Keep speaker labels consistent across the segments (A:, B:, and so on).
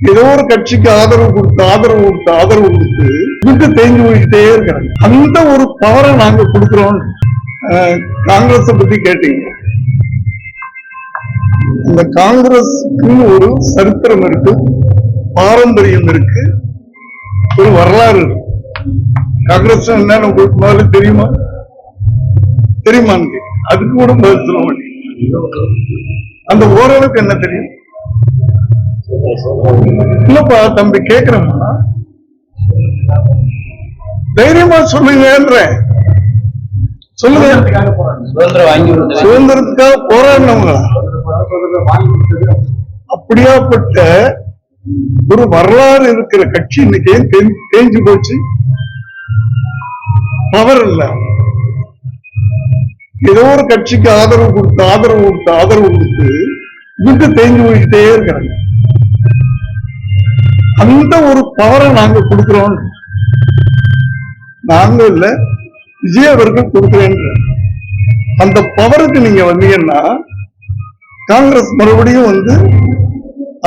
A: ஏதோ ஒரு கட்சிக்கு ஆதரவு கொடுத்து இதுக்கு தேங்கி போய்கிட்டே இருக்கிறாங்க. அந்த ஒரு பவரை நாங்க கொடுக்கிறோம். காங்கிரஸ் பத்தி கேட்டீங்க. இந்த காங்கிரஸுக்கு ஒரு சரித்திரம் இருக்கு, பாரம்பரியம் இருக்கு, ஒரு வரலாறு இருக்கு. காங்கிரஸ் என்னன்னு உங்களுக்கு முதல்ல தெரியுமான்னு அதுக்கு கூட பதில் சொல்ல மாட்டேங்க. அந்த ஓரளவுக்கு என்ன தெரியும்? இல்லப்பா தம்பி கேக்குறேம்மா, தைரியமா சொல்லுங்க. சொல்லுங்க. சுதந்திரத்துக்காக போராடினவங்க அப்படியாப்பட்ட ஒரு வரலாறு இருக்கிற கட்சி இன்னைக்கு தேஞ்சு போச்சு. பவர் இல்ல. ஏதோ ஒரு கட்சிக்கு ஆதரவு கொடுத்து இதுக்கு தேங்கி போய்கிட்டே இருக்கிறாங்க. அந்த ஒரு பவரை நாங்க கொடுக்கிறோம். நாங்க இல்ல, விஜய் அவர்கள் கொடுக்கிறேன். அந்த பவருக்கு நீங்க வந்தீங்கன்னா காங்கிரஸ் மறுபடியும்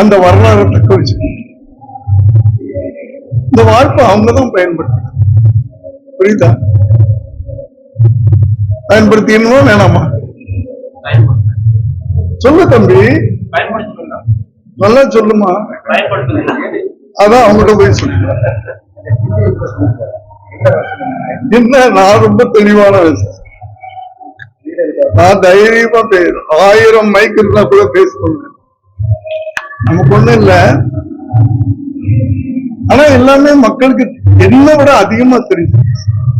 A: அந்த வரலாறு தக்க வச்சுக்கணும். இந்த வாய்ப்பை அவங்கதான் பயன்படுத்த. புரியுதா? பயன்படுத்திக்கணுமா வேணாமா? சொல்லு தம்பி, நல்லா சொல்லுமா. அதான் அவங்ககிட்ட போய் சொல்லுங்க. என்ன, நான் ரொம்ப தெளிவான விஷயம். நான் தைரியமா 1000 மைக் இருந்தா கூட பேசுவேன். நமக்கு ஒண்ணும் இல்ல. ஆனா எல்லாமே மக்களுக்கு என்ன விட அதிகமா தெரியும்.